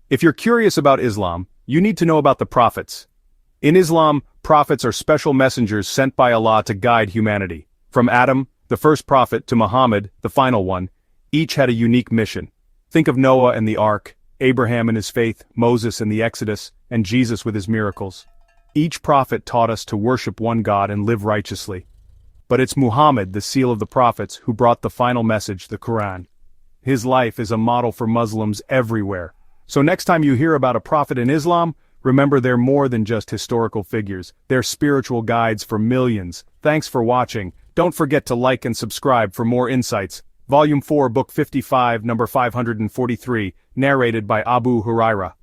If you're curious about Islam, you need to know about the prophets. In Islam, prophets are special messengers sent by Allah to guide humanity. From Adam, the first prophet, to Muhammad, the final one, each had a unique mission. Think of Noah and the Ark, Abraham and his faith, Moses and the Exodus, and Jesus with his miracles. Each prophet taught us to worship one God and live righteously. But it's Muhammad, the seal of the prophets, who brought the final message, the Quran. His life is a model for Muslims everywhere. So next time you hear about a prophet in Islam, remember they're more than just historical figures. They're spiritual guides for millions. Thanks for watching. Don't forget to like and subscribe for more insights. Volume 4, Book 55, number 543, narrated by Abu Huraira.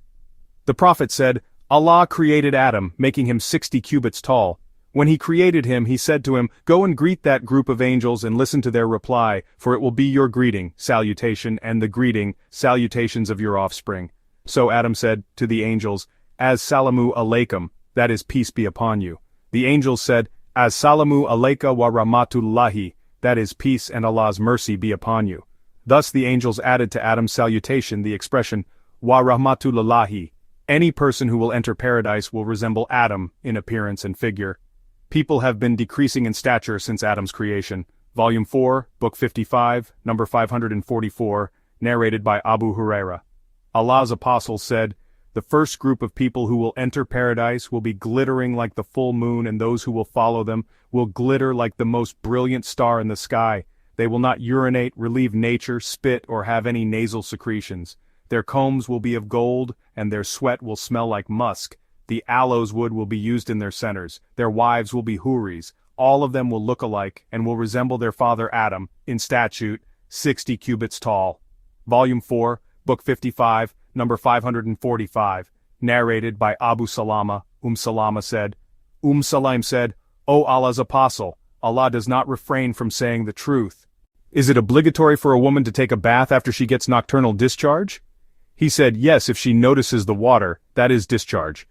The Prophet said, Allah created Adam, making him 60 cubits tall. When he created him, he said to him, Go and greet that group of angels and listen to their reply, for it will be your greeting, salutation, and the greeting, salutations of your offspring. So Adam said to the angels, As-salamu alaykum, that is, peace be upon you. The angels said, As-salamu alayka wa rahmatullahi, that is, peace and Allah's mercy be upon you. Thus the angels added to Adam's salutation the expression, Wa rahmatullahi. Any person who will enter paradise will resemble Adam in appearance and figure. People have been decreasing in stature since Adam's creation. Volume 4, Book 55, number 544, narrated by Abu Huraira. Allah's apostle said, The first group of people who will enter paradise will be glittering like the full moon, and those who will follow them will glitter like the most brilliant star in the sky. They will not urinate, relieve nature, spit, or have any nasal secretions. Their combs will be of gold, and their sweat will smell like musk. The aloes wood will be used in their centers. Their wives will be houris. All of them will look alike, and will resemble their father Adam, in statute, 60 cubits tall. Volume 4, Book 55, number 545, narrated by Abu Salama. Salama said, Salam said, O Allah's apostle, Allah does not refrain from saying the truth. Is it obligatory for a woman to take a bath after she gets nocturnal discharge? He said, yes, if she notices the water, that is discharge.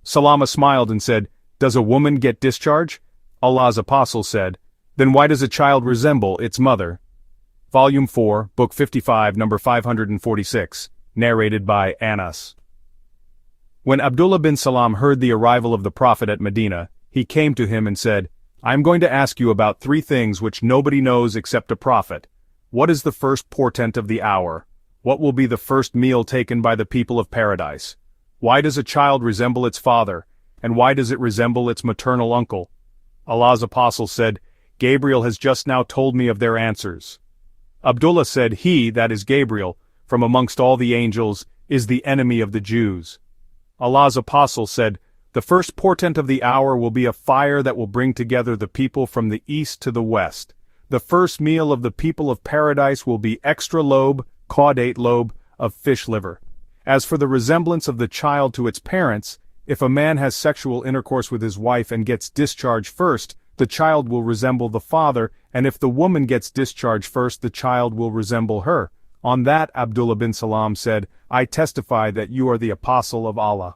Salama smiled and said, Does a woman get discharge? Allah's apostle said, Then why does a child resemble its mother? Volume 4, Book 55, number 546, narrated by Anas. When Abdullah bin Salam heard the arrival of the Prophet at Medina, he came to him and said, I am going to ask you about 3 things which nobody knows except a prophet. What is the first portent of the hour? What will be the first meal taken by the people of paradise? Why does a child resemble its father, and why does it resemble its maternal uncle? Allah's apostle said, Gabriel has just now told me of their answers. Abdullah said, He, that is Gabriel, from amongst all the angels, is the enemy of the Jews. Allah's apostle said, The first portent of the hour will be a fire that will bring together the people from the east to the west. The first meal of the people of paradise will be extra lobe, caudate lobe, of fish liver. As for the resemblance of the child to its parents, if a man has sexual intercourse with his wife and gets discharge first, the child will resemble the father, and if the woman gets discharge first, the child will resemble her. On that Abdullah bin Salam said, I testify that you are the apostle of Allah.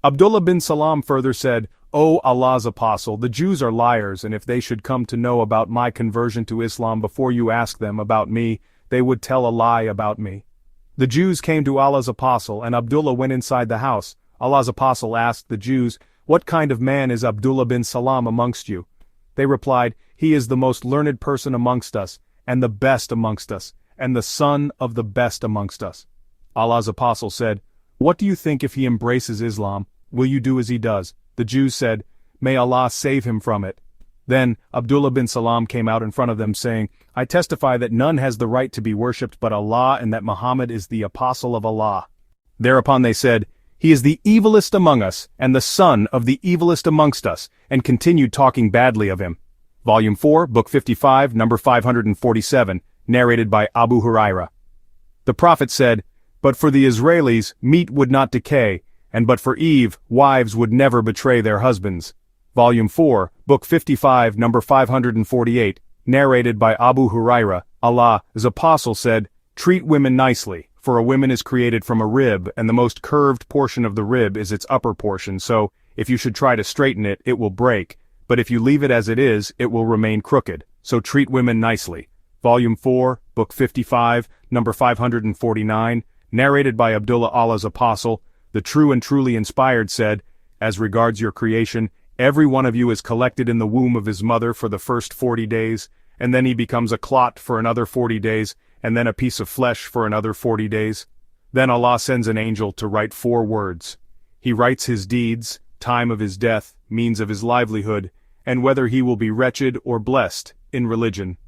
Abdullah bin Salam further said, O Allah's apostle, the Jews are liars, and if they should come to know about my conversion to Islam before you ask them about me, they would tell a lie about me. The Jews came to Allah's apostle, and Abdullah went inside the house. Allah's apostle asked the Jews, What kind of man is Abdullah bin Salam amongst you? They replied, He is the most learned person amongst us, and the best amongst us, and the son of the best amongst us. Allah's apostle said, What do you think if he embraces Islam? Will you do as he does? The Jews said, May Allah save him from it. Then Abdullah bin Salam came out in front of them saying, I testify that none has the right to be worshipped but Allah, and that Muhammad is the apostle of Allah. Thereupon they said, He is the evilest among us, and the son of the evilest amongst us, and continued talking badly of him. Volume 4, Book 55, number 547, narrated by Abu Huraira. The Prophet said, But for the Israelis, meat would not decay, and but for Eve, wives would never betray their husbands. Volume 4, Book 55, number 548, narrated by Abu Huraira. Allah's apostle said, Treat women nicely, for a woman is created from a rib, and the most curved portion of the rib is its upper portion, so, if you should try to straighten it, it will break, but if you leave it as it is, it will remain crooked, so treat women nicely. Volume 4, Book 55, number 549, narrated by Abdullah Allah's apostle, the true and truly inspired said, "As regards your creation, every one of you is collected in the womb of his mother for the first 40 days, and then he becomes a clot for another 40 days, and then a piece of flesh for another 40 days. Then Allah sends an angel to write 4 words. He writes his deeds, time of his death, means of his livelihood, and whether he will be wretched or blessed, in religion.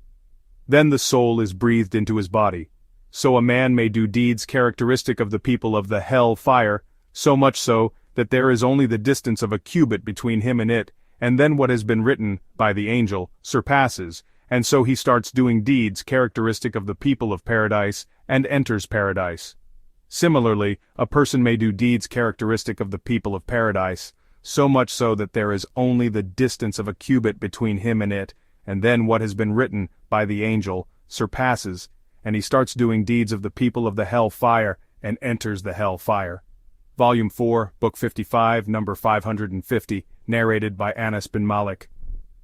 Then the soul is breathed into his body. So a man may do deeds characteristic of the people of the hell fire, so much so, that there is only the distance of a cubit between him and it, and then what has been written, by the angel, surpasses, and so he starts doing deeds characteristic of the people of paradise, and enters paradise. Similarly, a person may do deeds characteristic of the people of paradise, so much so that there is only the distance of a cubit between him and it, and then what has been written, by the angel, surpasses, and he starts doing deeds of the people of the hell fire, and enters the hell fire. Volume 4, Book 55, number 550, narrated by Anas bin Malik.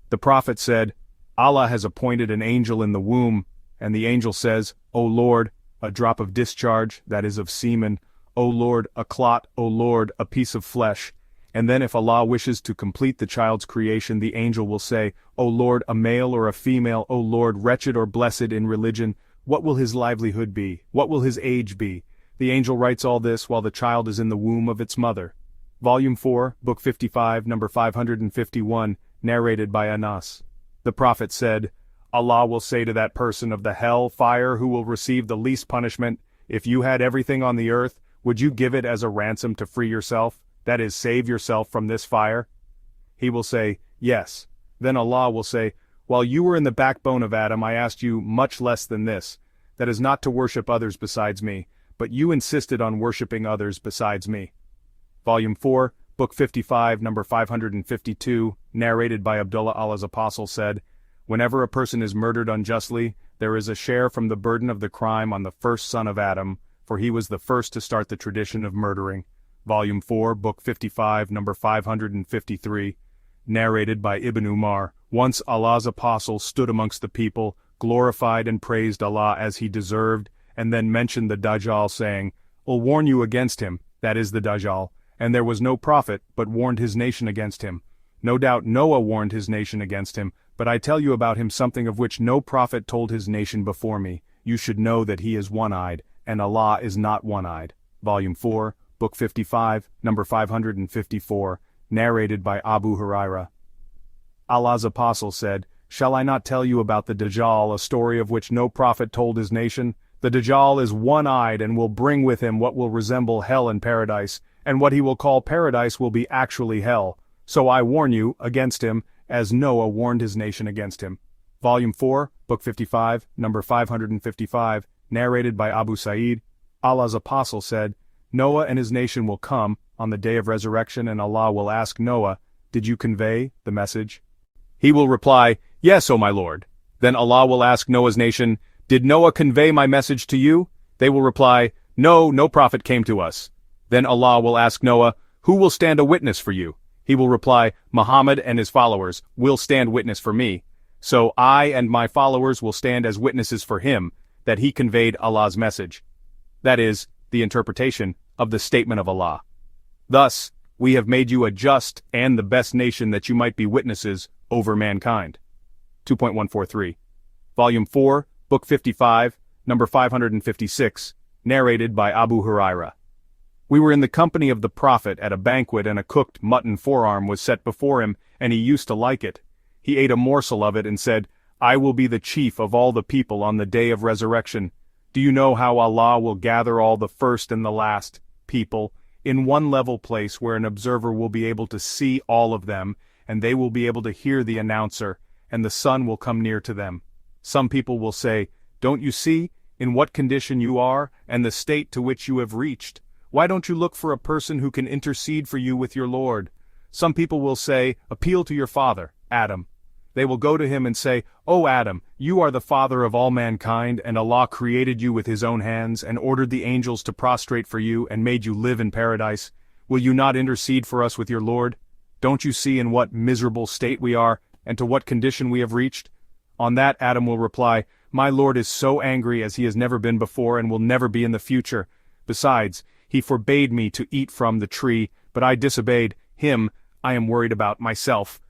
The Prophet said, Allah has appointed an angel in the womb, and the angel says, O Lord, a drop of discharge, that is of semen, O Lord, a clot, O Lord, a piece of flesh. And then if Allah wishes to complete the child's creation, the angel will say, O Lord, a male or a female, O Lord, wretched or blessed in religion, what will his livelihood be? What will his age be? The angel writes all this while the child is in the womb of its mother. Volume 4, Book 55, number 551, narrated by Anas. The Prophet said, Allah will say to that person of the hell fire who will receive the least punishment, if you had everything on the earth, would you give it as a ransom to free yourself, that is, save yourself from this fire? He will say, yes. Then Allah will say, while you were in the backbone of Adam, I asked you much less than this, that is not to worship others besides me, but you insisted on worshipping others besides me. Volume 4, Book 55, number 552, narrated by Abdullah Allah's apostle said, whenever a person is murdered unjustly, there is a share from the burden of the crime on the first son of Adam, for he was the first to start the tradition of murdering. Volume 4, Book 55, number 553, narrated by Ibn Umar. Once Allah's apostle stood amongst the people, glorified and praised Allah as he deserved, and then mentioned the Dajjal, saying, I'll warn you against him, that is the Dajjal, and there was no prophet but warned his nation against him. No doubt Noah warned his nation against him, but I tell you about him something of which no prophet told his nation before me. You should know that he is one-eyed, and Allah is not one-eyed. Volume 4, Book 55, number 554, narrated by Abu Hurairah. Allah's apostle said, shall I not tell you about the Dajjal, a story of which no prophet told his nation? The Dajjal is one-eyed and will bring with him what will resemble hell and paradise, and what he will call paradise will be actually hell. So I warn you against him, as Noah warned his nation against him. Volume 4, Book 55, number 555, narrated by Abu Sa'id. Allah's apostle said, Noah and his nation will come on the day of resurrection, and Allah will ask Noah, did you convey the message? He will reply, yes, O my Lord. Then Allah will ask Noah's nation, did Noah convey my message to you? They will reply, no, no prophet came to us. Then Allah will ask Noah, who will stand a witness for you? He will reply, Muhammad and his followers will stand witness for me. So I and my followers will stand as witnesses for him, that he conveyed Allah's message. That is, the interpretation of the statement of Allah. Thus, we have made you a just and the best nation that you might be witnesses over mankind. 2.143. Volume 4, Book 55, number 556, narrated by Abu Hurairah. We were in the company of the Prophet at a banquet, and a cooked mutton forearm was set before him, and he used to like it. He ate a morsel of it and said, I will be the chief of all the people on the day of resurrection. Do you know how Allah will gather all the first and the last people in one level place where an observer will be able to see all of them, and they will be able to hear the announcer, and the sun will come near to them. Some people will say, don't you see in what condition you are and the state to which you have reached? Why don't you look for a person who can intercede for you with your Lord? Some people will say, appeal to your father, Adam. They will go to him and say, O Adam, you are the father of all mankind, and Allah created you with his own hands, and ordered the angels to prostrate for you, and made you live in paradise. Will you not intercede for us with your Lord? Don't you see in what miserable state we are, and to what condition we have reached? On that Adam will reply, my Lord is so angry as he has never been before and will never be in the future. Besides, he forbade me to eat from the tree, but I disobeyed him. I am worried about myself.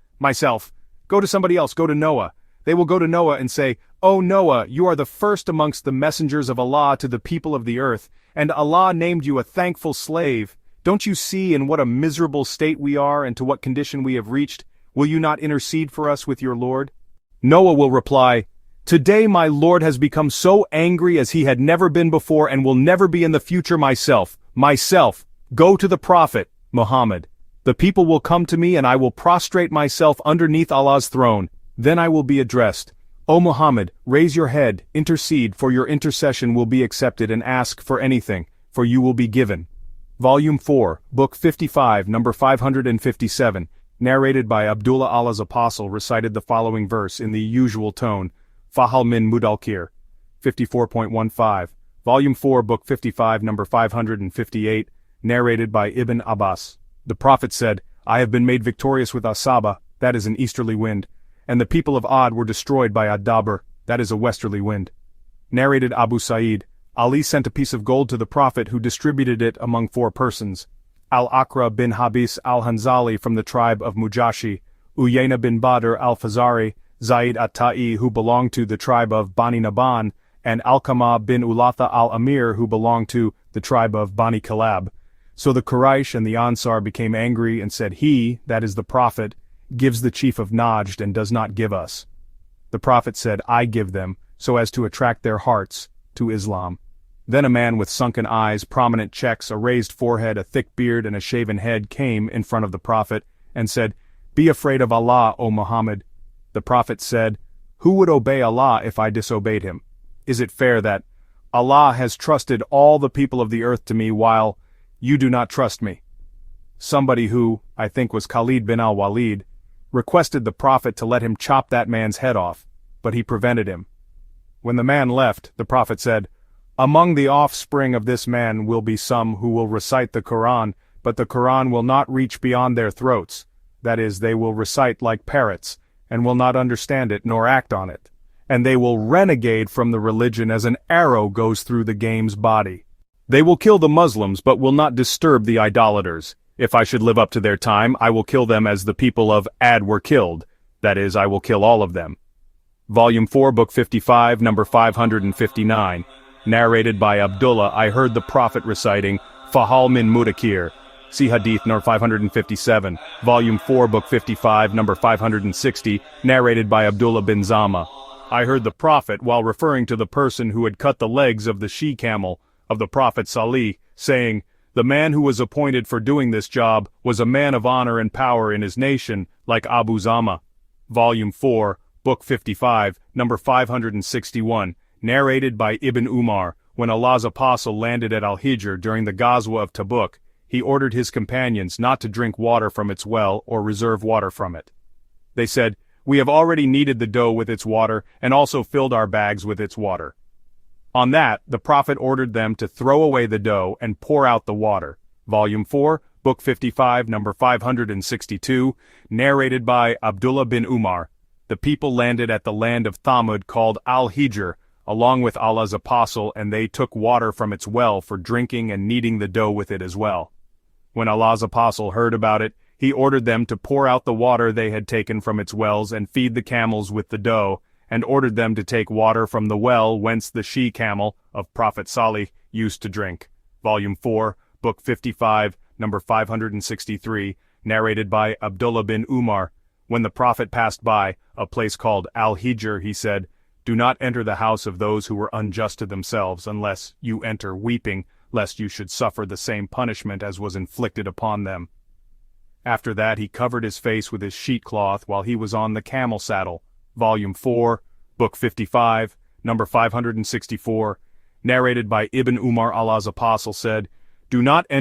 Go to somebody else, go to Noah. They will go to Noah and say, "O Noah, you are the first amongst the messengers of Allah to the people of the earth, and Allah named you a thankful slave. Don't you see in what a miserable state we are and to what condition we have reached? Will you not intercede for us with your Lord?" Noah will reply, "Today my Lord has become so angry as he had never been before and will never be in the future myself. Go to the Prophet, Muhammad. The people will come to me and I will prostrate myself underneath Allah's throne. Then I will be addressed. O Muhammad, raise your head, intercede, for your intercession will be accepted, and ask for anything, for you will be given." Volume 4, Book 55, number 557, narrated by Abdullah, Allah's apostle, recited the following verse in the usual tone, Fahal min Mudalkir, 54.15. Volume 4, Book 55, number 558, narrated by Ibn Abbas. The Prophet said, "I have been made victorious with Asaba, that is an easterly wind, and the people of Ad were destroyed by Ad-Dabr, that is a westerly wind." Narrated Abu Sa'id, Ali sent a piece of gold to the Prophet, who distributed it among 4 persons. Al-Aqra bin Habis al-Hanzali from the tribe of Mujashi, Uyayna bin Badr al-Fazari, Zaid at-Ta'i who belonged to the tribe of Bani Naban, and Alqamah bin Ulatha al-Amir who belonged to the tribe of Bani Kalab. So the Quraysh and the Ansar became angry and said, "He, that is the Prophet, gives the chief of Najd and does not give us." The Prophet said, "I give them, so as to attract their hearts to Islam." Then a man with sunken eyes, prominent checks, a raised forehead, a thick beard, and a shaven head came in front of the Prophet, and said, "Be afraid of Allah, O Muhammad." The Prophet said, "Who would obey Allah if I disobeyed him? Is it fair that Allah has trusted all the people of the earth to me while you do not trust me?" Somebody who, I think was Khalid bin al-Walid, requested the Prophet to let him chop that man's head off, but he prevented him. When the man left, the Prophet said, "Among the offspring of this man will be some who will recite the Quran, but the Quran will not reach beyond their throats, that is, they will recite like parrots, and will not understand it nor act on it, and they will renegade from the religion as an arrow goes through the game's body. They will kill the Muslims but will not disturb the idolaters. If I should live up to their time, I will kill them as the people of Ad were killed, that is, I will kill all of them." Volume 4, Book 55, number 559, narrated by Abdullah, I heard the Prophet reciting, Fahal min Mudakir. See Hadith number 557, Volume 4, Book 55, number 560, narrated by Abdullah bin Zama. I heard the Prophet, while referring to the person who had cut the legs of the she-camel of the Prophet Salih, saying, "The man who was appointed for doing this job was a man of honor and power in his nation, like Abu Zama." Volume 4, Book 55, number 561, narrated by Ibn Umar. When Allah's apostle landed at Al-Hijr during the Ghazwa of Tabuk, he ordered his companions not to drink water from its well or reserve water from it. They said, "We have already kneaded the dough with its water and also filled our bags with its water." On that, the Prophet ordered them to throw away the dough and pour out the water. Volume 4, Book 55, number 562, narrated by Abdullah bin Umar. The people landed at the land of Thamud called Al-Hijr, along with Allah's apostle, and they took water from its well for drinking and kneading the dough with it as well. When Allah's apostle heard about it, he ordered them to pour out the water they had taken from its wells and feed the camels with the dough, and ordered them to take water from the well whence the she-camel of Prophet Salih used to drink. Volume 4, Book 55, number 563, narrated by Abdullah bin Umar. When the Prophet passed by a place called Al-Hijr, he said, "Do not enter the house of those who were unjust to themselves unless you enter weeping, lest you should suffer the same punishment as was inflicted upon them." After that he covered his face with his sheet-cloth while he was on the camel saddle. Volume 4, Book 55, number 564, narrated by Ibn Umar, Allah's apostle, said, "Do not enter